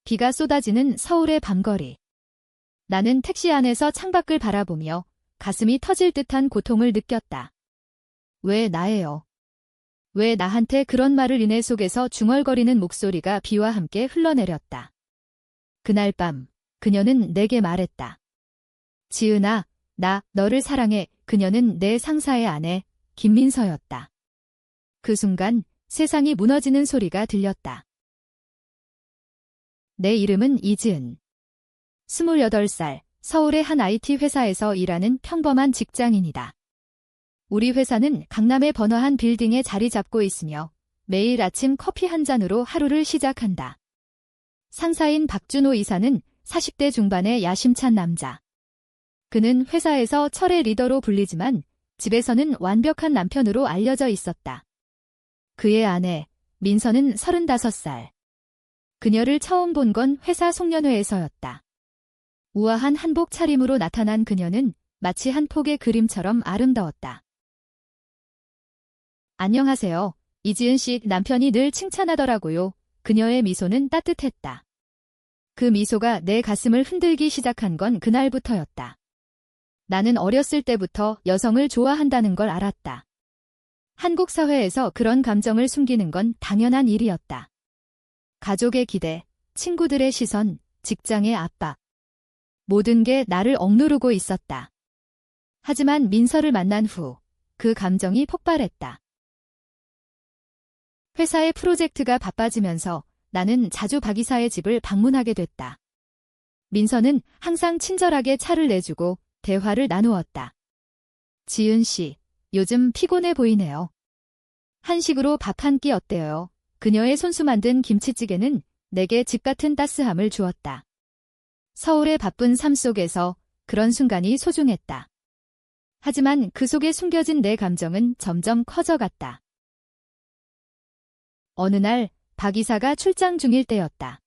비가 쏟아지는 서울의 밤거리. 나는 택시 안에서 창밖을 바라보며 가슴이 터질 듯한 고통을 느꼈다. 왜 나예요? 왜 나한테 그런 말을 은혜 속에서 중얼거리는 목소리가 비와 함께 흘러내렸다. 그날 밤 그녀는 내게 말했다. 지은아, 나 너를 사랑해. 그녀는 내 상사의 아내 김민서였다. 그 순간 세상이 무너지는 소리가 들렸다. 내 이름은 이지은. 28살, 서울의 한 IT 회사에서 일하는 평범한 직장인이다. 우리 회사는 강남의 번화한 빌딩에 자리 잡고 있으며 매일 아침 커피 한 잔으로 하루를 시작한다. 상사인 박준호 이사는 40대 중반의 야심찬 남자. 그는 회사에서 철의 리더로 불리지만 집에서는 완벽한 남편으로 알려져 있었다. 그의 아내, 민서는 35살. 그녀를 처음 본 건 회사 송년회에서였다. 우아한 한복 차림으로 나타난 그녀는 마치 한 폭의 그림처럼 아름다웠다. 안녕하세요. 이지은 씨, 남편이 늘 칭찬하더라고요. 그녀의 미소는 따뜻했다. 그 미소가 내 가슴을 흔들기 시작한 건 그날부터였다. 나는 어렸을 때부터 여성을 좋아한다는 걸 알았다. 한국 사회에서 그런 감정을 숨기는 건 당연한 일이었다. 가족의 기대, 친구들의 시선, 직장의 압박. 모든 게 나를 억누르고 있었다. 하지만 민서를 만난 후 그 감정이 폭발했다. 회사의 프로젝트가 바빠지면서 나는 자주 박 이사의 집을 방문하게 됐다. 민서는 항상 친절하게 차를 내주고 대화를 나누었다. 지은 씨, 요즘 피곤해 보이네요. 한식으로 밥 한 끼 어때요? 그녀의 손수 만든 김치찌개는 내게 집 같은 따스함을 주었다. 서울의 바쁜 삶 속에서 그런 순간이 소중했다. 하지만 그 속에 숨겨진 내 감정은 점점 커져갔다. 어느 날 박 이사가 출장 중일 때였다.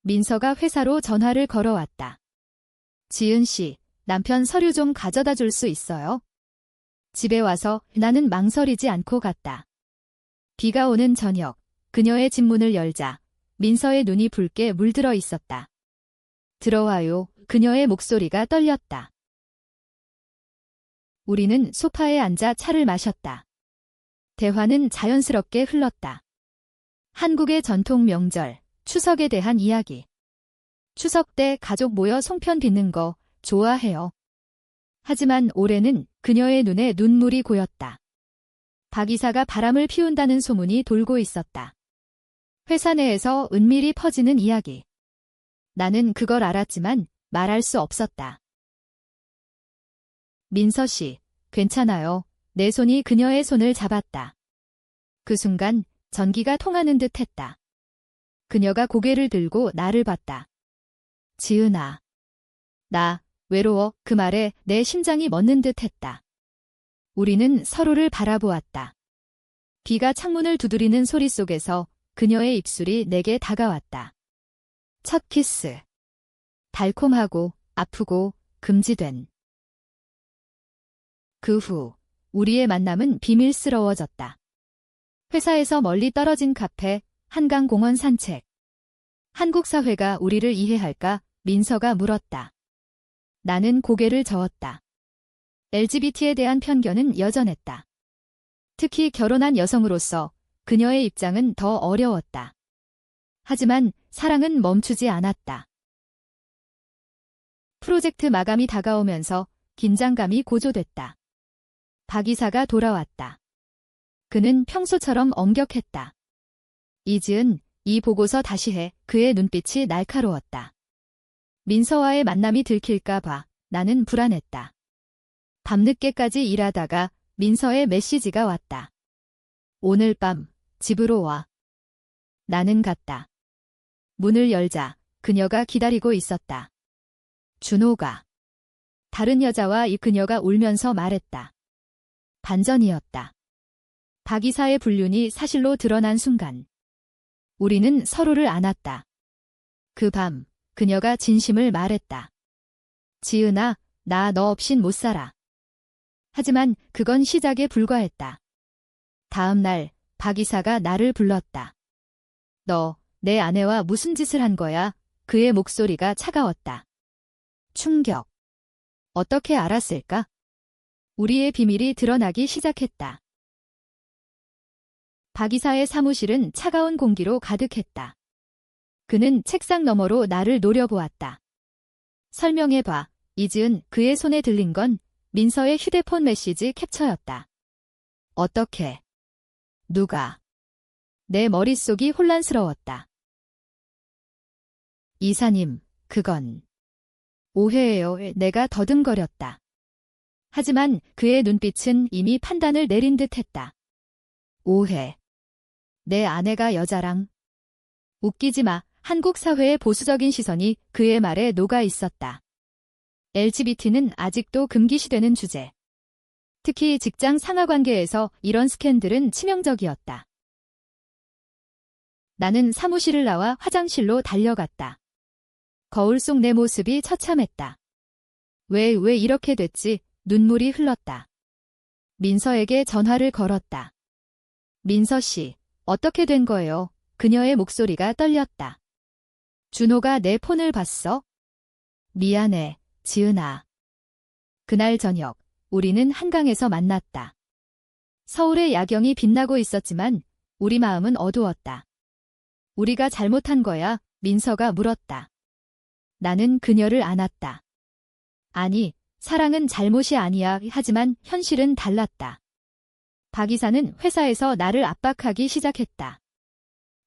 민서가 회사로 전화를 걸어왔다. 지은 씨, 남편 서류 좀 가져다 줄 수 있어요? 집에 와서 나는 망설이지 않고 갔다. 비가 오는 저녁, 그녀의 집 문을 열자 민서의 눈이 붉게 물들어 있었다. 들어와요. 그녀의 목소리가 떨렸다. 우리는 소파에 앉아 차를 마셨다. 대화는 자연스럽게 흘렀다. 한국의 전통 명절, 추석에 대한 이야기. 추석 때 가족 모여 송편 빚는 거 좋아해요. 하지만 올해는 그녀의 눈에 눈물이 고였다. 박 이사가 바람을 피운다는 소문이 돌고 있었다. 회사 내에서 은밀히 퍼지는 이야기. 나는 그걸 알았지만 말할 수 없었다. 민서 씨, 괜찮아요. 내 손이 그녀의 손을 잡았다. 그 순간 전기가 통하는 듯 했다. 그녀가 고개를 들고 나를 봤다. 지은아. 나 외로워. 그 말에 내 심장이 멎는 듯 했다. 우리는 서로를 바라보았다. 비가 창문을 두드리는 소리 속에서 그녀의 입술이 내게 다가왔다. 첫 키스. 달콤하고 아프고 금지된. 그 후 우리의 만남은 비밀스러워졌다. 회사에서 멀리 떨어진 카페, 한강공원 산책. 한국 사회가 우리를 이해할까? 민서가 물었다. 나는 고개를 저었다. LGBT에 대한 편견은 여전했다. 특히 결혼한 여성으로서 그녀의 입장은 더 어려웠다. 하지만 사랑은 멈추지 않았다. 프로젝트 마감이 다가오면서 긴장감이 고조됐다. 박 이사가 돌아왔다. 그는 평소처럼 엄격했다. 이지은, 이 보고서 다시 해. 그의 눈빛이 날카로웠다. 민서와의 만남이 들킬까 봐 나는 불안했다. 밤늦게까지 일하다가 민서의 메시지가 왔다. 오늘 밤 집으로 와. 나는 갔다. 문을 열자 그녀가 기다리고 있었다. 준호가. 다른 여자와 그녀가 울면서 말했다. 반전이었다. 박 이사의 불륜이 사실로 드러난 순간 우리는 서로를 안았다. 그 밤 그녀가 진심을 말했다. 지은아, 나 너 없인 못 살아. 하지만 그건 시작에 불과했다. 다음 날 박 이사가 나를 불렀다. 너 내 아내와 무슨 짓을 한 거야? 그의 목소리가 차가웠다. 충격. 어떻게 알았을까? 우리의 비밀이 드러나기 시작했다. 박 이사의 사무실은 차가운 공기로 가득했다. 그는 책상 너머로 나를 노려보았다. 설명해봐. 이지은 그의 손에 들린 건 민서의 휴대폰 메시지 캡처였다. 어떻게? 누가? 내 머릿속이 혼란스러웠다. 이사님, 그건 오해예요. 내가 더듬거렸다. 하지만 그의 눈빛은 이미 판단을 내린 듯했다. 오해. 내 아내가 여자랑. 웃기지 마. 한국 사회의 보수적인 시선이 그의 말에 녹아 있었다. LGBT는 아직도 금기시되는 주제. 특히 직장 상하 관계에서 이런 스캔들은 치명적이었다. 나는 사무실을 나와 화장실로 달려갔다. 거울 속 내 모습이 처참했다. 왜 이렇게 됐지? 눈물이 흘렀다. 민서에게 전화를 걸었다. 민서 씨, 어떻게 된 거예요? 그녀의 목소리가 떨렸다. 준호가 내 폰을 봤어? 미안해, 지은아. 그날 저녁, 우리는 한강에서 만났다. 서울의 야경이 빛나고 있었지만 우리 마음은 어두웠다. 우리가 잘못한 거야? 민서가 물었다. 나는 그녀를 안았다. 아니, 사랑은 잘못이 아니야. 하지만 현실은 달랐다. 박 이사는 회사에서 나를 압박하기 시작했다.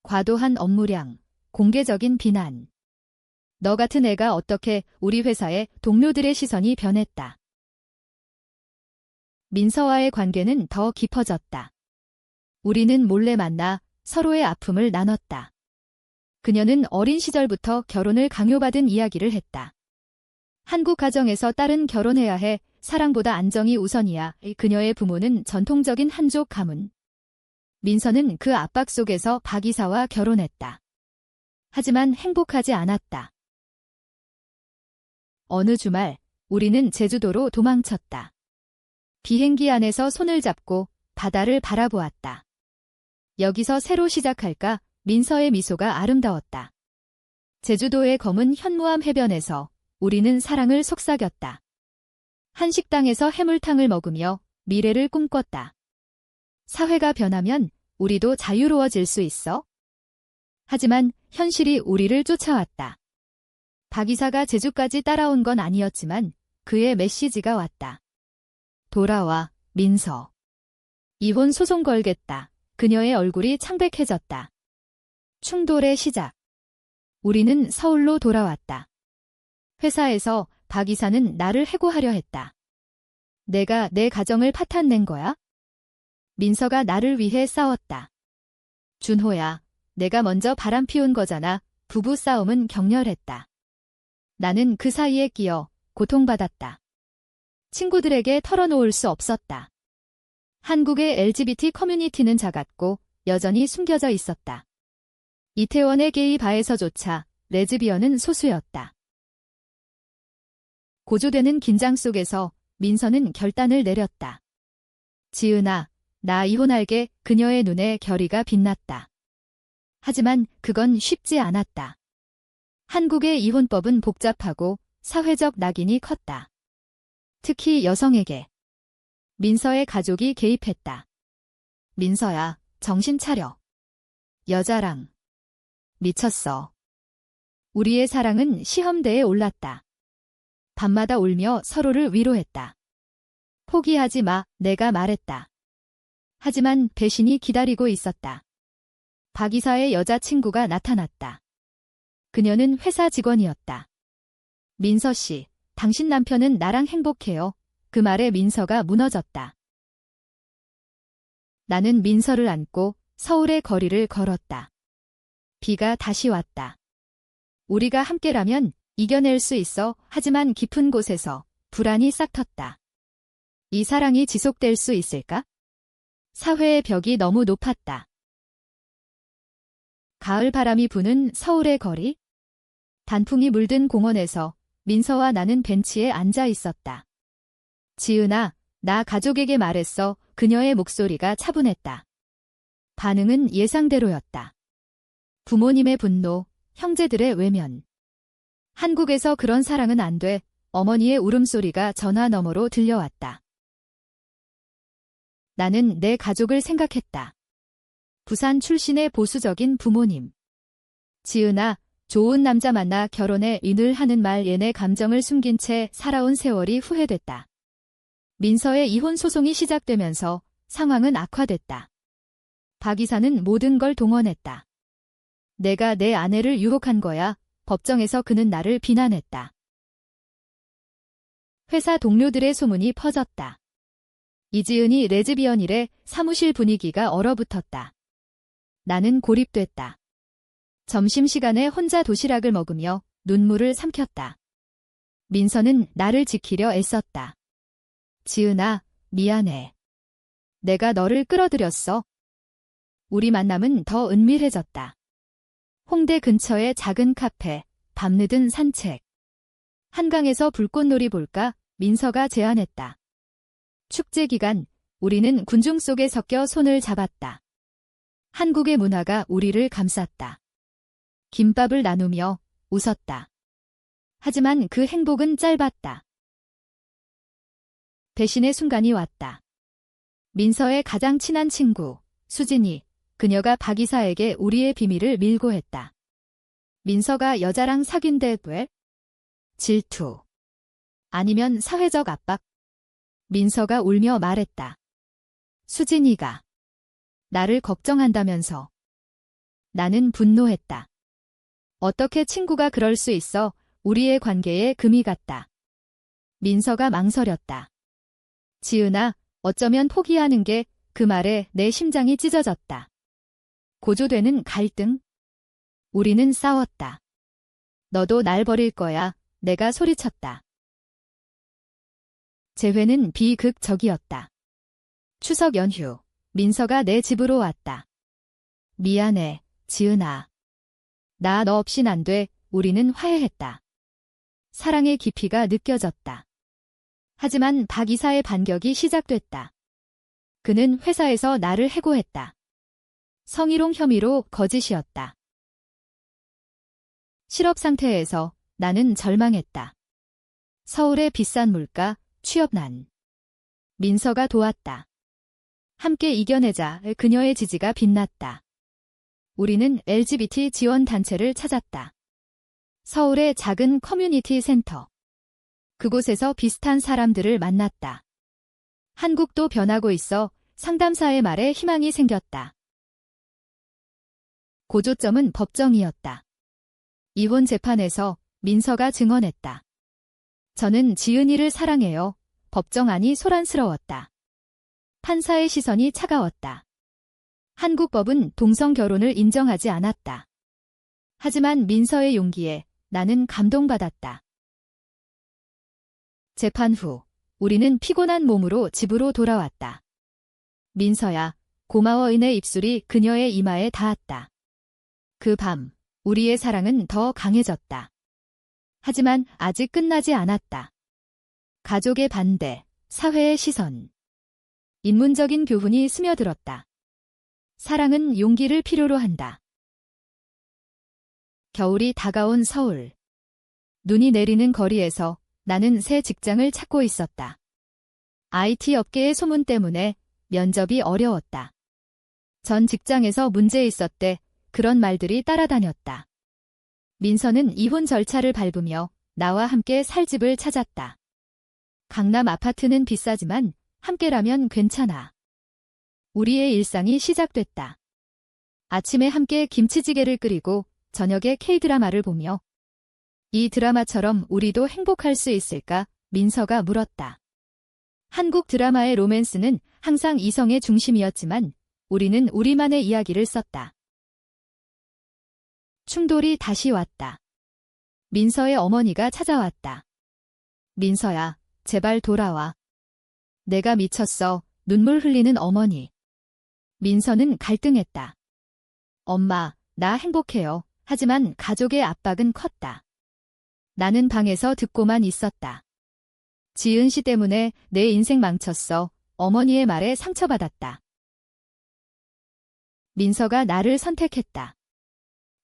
과도한 업무량, 공개적인 비난. 너 같은 애가 어떻게 우리 회사의 동료들의 시선이 변했다. 민서와의 관계는 더 깊어졌다. 우리는 몰래 만나 서로의 아픔을 나눴다. 그녀는 어린 시절부터 결혼을 강요받은 이야기를 했다. 한국 가정에서 딸은 결혼해야 해, 사랑보다 안정이 우선이야. 그녀의 부모는 전통적인 한족 가문. 민서는 그 압박 속에서 박 이사와 결혼했다. 하지만 행복하지 않았다. 어느 주말, 우리는 제주도로 도망쳤다. 비행기 안에서 손을 잡고 바다를 바라보았다. 여기서 새로 시작할까? 민서의 미소가 아름다웠다. 제주도의 검은 현무암 해변에서 우리는 사랑을 속삭였다. 한식당에서 해물탕을 먹으며 미래를 꿈꿨다. 사회가 변하면 우리도 자유로워질 수 있어? 하지만 현실이 우리를 쫓아왔다. 박 이사가 제주까지 따라온 건 아니었지만 그의 메시지가 왔다. 돌아와, 민서. 이혼 소송 걸겠다. 그녀의 얼굴이 창백해졌다. 충돌의 시작. 우리는 서울로 돌아왔다. 회사에서 박 이사는 나를 해고하려 했다. 내가 내 가정을 파탄낸 거야? 민서가 나를 위해 싸웠다. 준호야, 내가 먼저 바람 피운 거잖아. 부부 싸움은 격렬했다. 나는 그 사이에 끼어 고통받았다. 친구들에게 털어놓을 수 없었다. 한국의 LGBT 커뮤니티는 작았고 여전히 숨겨져 있었다. 이태원의 게이 바에서조차 레즈비언은 소수였다. 고조되는 긴장 속에서 민서는 결단을 내렸다. 지은아, 나 이혼할게. 그녀의 눈에 결의가 빛났다. 하지만 그건 쉽지 않았다. 한국의 이혼법은 복잡하고 사회적 낙인이 컸다. 특히 여성에게. 민서의 가족이 개입했다. 민서야, 정신 차려. 여자랑. 미쳤어. 우리의 사랑은 시험대에 올랐다. 밤마다 울며 서로를 위로했다. 포기하지 마, 내가 말했다. 하지만 배신이 기다리고 있었다. 박 이사의 여자친구가 나타났다. 그녀는 회사 직원이었다. 민서 씨, 당신 남편은 나랑 행복해요. 그 말에 민서가 무너졌다. 나는 민서를 안고 서울의 거리를 걸었다. 비가 다시 왔다. 우리가 함께라면 이겨낼 수 있어. 하지만 깊은 곳에서 불안이 싹 텄다. 이 사랑이 지속될 수 있을까? 사회의 벽이 너무 높았다. 가을 바람이 부는 서울의 거리. 단풍이 물든 공원에서 민서와 나는 벤치에 앉아 있었다. 지은아, 나 가족에게 말했어. 그녀의 목소리가 차분했다. 반응은 예상대로였다. 부모님의 분노, 형제들의 외면. 한국에서 그런 사랑은 안 돼. 어머니의 울음소리가 전화 너머로 들려왔다. 나는 내 가족을 생각했다. 부산 출신의 보수적인 부모님. 지은아, 좋은 남자 만나 결혼해 이늘 하는 말 얘네 감정을 숨긴 채 살아온 세월이 후회됐다. 민서의 이혼 소송이 시작되면서 상황은 악화됐다. 박 이사는 모든 걸 동원했다. 내가 내 아내를 유혹한 거야. 법정에서 그는 나를 비난했다. 회사 동료들의 소문이 퍼졌다. 이지은이 레즈비언이래. 사무실 분위기가 얼어붙었다. 나는 고립됐다. 점심시간에 혼자 도시락을 먹으며 눈물을 삼켰다. 민서는 나를 지키려 애썼다. 지은아, 미안해. 내가 너를 끌어들였어. 우리 만남은 더 은밀해졌다. 홍대 근처의 작은 카페, 밤늦은 산책. 한강에서 불꽃놀이 볼까? 민서가 제안했다. 축제 기간, 우리는 군중 속에 섞여 손을 잡았다. 한국의 문화가 우리를 감쌌다. 김밥을 나누며 웃었다. 하지만 그 행복은 짧았다. 배신의 순간이 왔다. 민서의 가장 친한 친구, 수진이, 그녀가 박 이사에게 우리의 비밀을 밀고 했다. 민서가 여자랑 사귄대 왜? 질투. 아니면 사회적 압박? 민서가 울며 말했다. 수진이가 나를 걱정한다면서. 나는 분노했다. 어떻게 친구가 그럴 수 있어? 우리의 관계에 금이 갔다. 민서가 망설였다. 지은아, 어쩌면 포기하는 게, 그 말에 내 심장이 찢어졌다. 고조되는 갈등? 우리는 싸웠다. 너도 날 버릴 거야. 내가 소리쳤다. 재회는 비극적이었다. 추석 연휴, 민서가 내 집으로 왔다. 미안해, 지은아. 나 너 없인 안 돼. 우리는 화해했다. 사랑의 깊이가 느껴졌다. 하지만 박 이사의 반격이 시작됐다. 그는 회사에서 나를 해고했다. 성희롱 혐의로 거짓이었다. 실업 상태에서 나는 절망했다. 서울의 비싼 물가, 취업난. 민서가 도왔다. 함께 이겨내자. 그녀의 지지가 빛났다. 우리는 LGBT 지원 단체를 찾았다. 서울의 작은 커뮤니티 센터. 그곳에서 비슷한 사람들을 만났다. 한국도 변하고 있어. 상담사의 말에 희망이 생겼다. 고조점은 법정이었다. 이혼 재판에서 민서가 증언했다. 저는 지은이를 사랑해요. 법정 안이 소란스러웠다. 판사의 시선이 차가웠다. 한국 법은 동성 결혼을 인정하지 않았다. 하지만 민서의 용기에 나는 감동받았다. 재판 후 우리는 피곤한 몸으로 집으로 돌아왔다. 민서야, 고마워의 입술이 그녀의 이마에 닿았다. 그 밤 우리의 사랑은 더 강해졌다. 하지만 아직 끝나지 않았다. 가족의 반대, 사회의 시선. 인문적인 교훈이 스며들었다. 사랑은 용기를 필요로 한다. 겨울이 다가온 서울. 눈이 내리는 거리에서 나는 새 직장을 찾고 있었다. IT 업계의 소문 때문에 면접이 어려웠다. 전 직장에서 문제 있었대. 그런 말들이 따라다녔다. 민서는 이혼 절차를 밟으며 나와 함께 살 집을 찾았다. 강남 아파트는 비싸지만 함께라면 괜찮아. 우리의 일상이 시작됐다. 아침에 함께 김치찌개를 끓이고 저녁에 K-드라마를 보며 이 드라마처럼 우리도 행복할 수 있을까? 민서가 물었다. 한국 드라마의 로맨스는 항상 이성의 중심이었지만 우리는 우리만의 이야기를 썼다. 충돌이 다시 왔다. 민서의 어머니가 찾아왔다. 민서야, 제발 돌아와. 내가 미쳤어. 눈물 흘리는 어머니. 민서는 갈등했다. 엄마, 나 행복해요. 하지만 가족의 압박은 컸다. 나는 방에서 듣고만 있었다. 지은 씨 때문에 내 인생 망쳤어. 어머니의 말에 상처받았다. 민서가 나를 선택했다.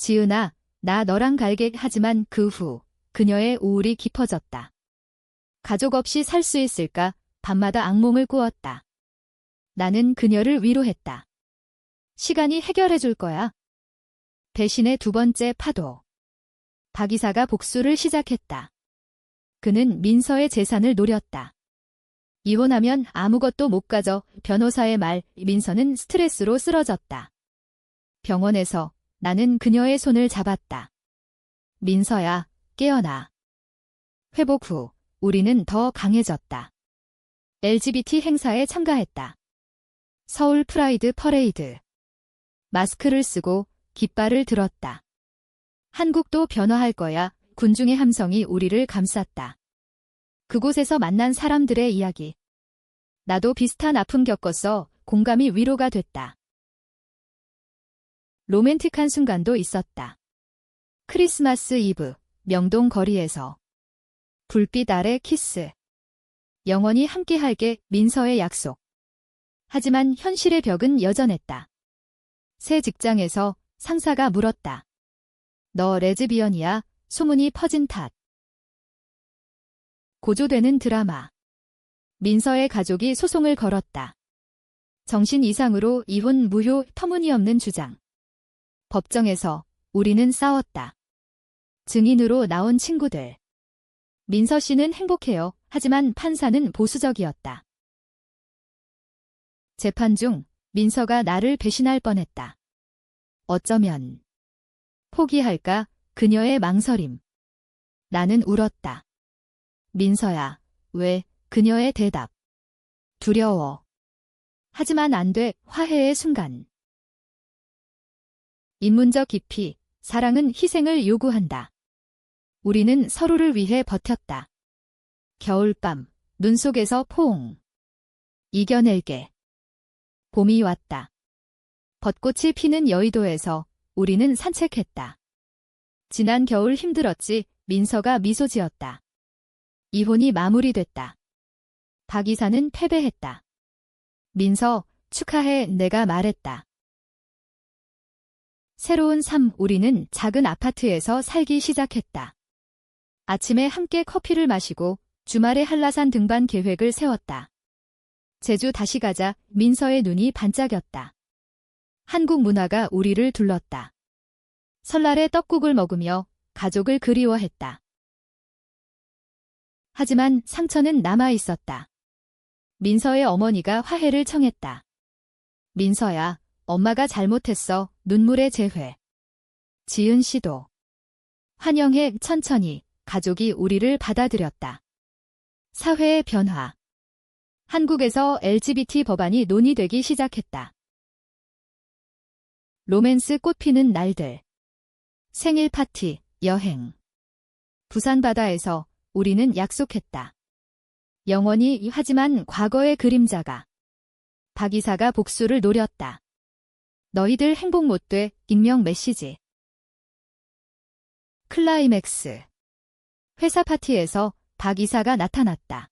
지은아, 나 너랑 갈게. 하지만 그 후 그녀의 우울이 깊어졌다. 가족 없이 살 수 있을까? 밤마다 악몽을 꾸었다. 나는 그녀를 위로했다. 시간이 해결해 줄 거야. 배신의 두 번째 파도. 박 이사가 복수를 시작했다. 그는 민서의 재산을 노렸다. 이혼하면 아무것도 못 가져. 변호사의 말, 민서는 스트레스로 쓰러졌다. 병원에서 나는 그녀의 손을 잡았다. 민서야, 깨어나. 회복 후 우리는 더 강해졌다. LGBT 행사에 참가했다. 서울 프라이드 퍼레이드. 마스크를 쓰고 깃발을 들었다. 한국도 변화할 거야. 군중의 함성이 우리를 감쌌다. 그곳에서 만난 사람들의 이야기. 나도 비슷한 아픔 겪었어. 공감이 위로가 됐다. 로맨틱한 순간도 있었다. 크리스마스 이브, 명동 거리에서. 불빛 아래 키스. 영원히 함께할게. 민서의 약속. 하지만 현실의 벽은 여전했다. 새 직장에서 상사가 물었다. 너 레즈비언이야? 소문이 퍼진 탓. 고조되는 드라마. 민서의 가족이 소송을 걸었다. 정신 이상으로 이혼 무효. 터무니없는 주장. 법정에서 우리는 싸웠다. 증인으로 나온 친구들. 민서 씨는 행복해요. 하지만 판사는 보수적이었다. 재판 중 민서가 나를 배신할 뻔했다. 어쩌면 포기할까? 그녀의 망설임. 나는 울었다. 민서야, 왜? 그녀의 대답. 두려워. 하지만 안 돼. 화해의 순간. 인문적 깊이. 사랑은 희생을 요구한다. 우리는 서로를 위해 버텼다. 겨울밤, 눈 속에서 포옹. 이겨낼게. 봄이 왔다. 벚꽃이 피는 여의도에서 우리는 산책했다. 지난 겨울 힘들었지. 민서가 미소 지었다. 이혼이 마무리됐다. 박 이사는 패배했다. 민서, 축하해. 내가 말했다. 새로운 삶. 우리는 작은 아파트에서 살기 시작했다. 아침에 함께 커피를 마시고 주말에 한라산 등반 계획을 세웠다. 제주 다시 가자. 민서의 눈이 반짝였다. 한국 문화가 우리를 둘렀다. 설날에 떡국을 먹으며 가족을 그리워했다. 하지만 상처는 남아 있었다. 민서의 어머니가 화해를 청했다. 민서야, 엄마가 잘못했어. 눈물의 재회. 지은 씨도. 환영해. 천천히. 가족이 우리를 받아들였다. 사회의 변화. 한국에서 LGBT 법안이 논의되기 시작했다. 로맨스 꽃피는 날들. 생일 파티, 여행. 부산 바다에서 우리는 약속했다. 영원히. 하지만 과거의 그림자가. 박 이사가 복수를 노렸다. 너희들 행복 못 돼. 익명 메시지. 클라이맥스. 회사 파티에서 박 이사가 나타났다.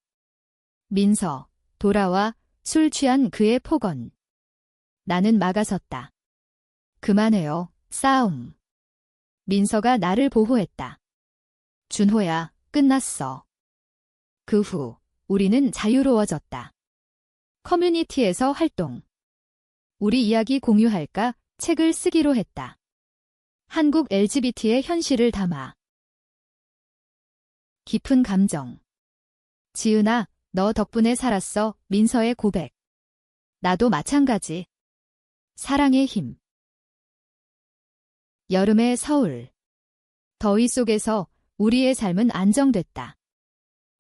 민서, 돌아와. 술 취한 그의 폭언. 나는 막아섰다. 그만해요. 싸움. 민서가 나를 보호했다. 준호야, 끝났어. 그 후 우리는 자유로워졌다. 커뮤니티에서 활동. 우리 이야기 공유할까? 책을 쓰기로 했다. 한국 LGBT의 현실을 담아. 깊은 감정. 지은아, 너 덕분에 살았어. 민서의 고백. 나도 마찬가지. 사랑의 힘. 여름의 서울. 더위 속에서 우리의 삶은 안정됐다.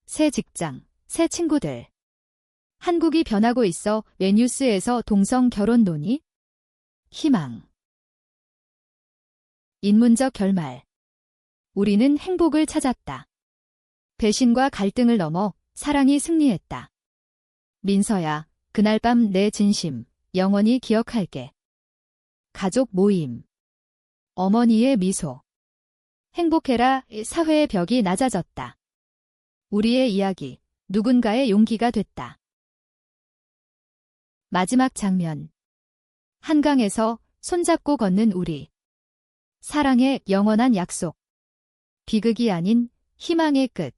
새 직장, 새 친구들. 한국이 변하고 있어. 웨뉴스에서 동성 결혼 논의? 희망. 인문적 결말. 우리는 행복을 찾았다. 배신과 갈등을 넘어 사랑이 승리했다. 민서야, 그날 밤 내 진심 영원히 기억할게. 가족 모임. 어머니의 미소. 행복해라. 사회의 벽이 낮아졌다. 우리의 이야기, 누군가의 용기가 됐다. 마지막 장면. 한강에서 손잡고 걷는 우리. 사랑의 영원한 약속. 비극이 아닌 희망의 끝.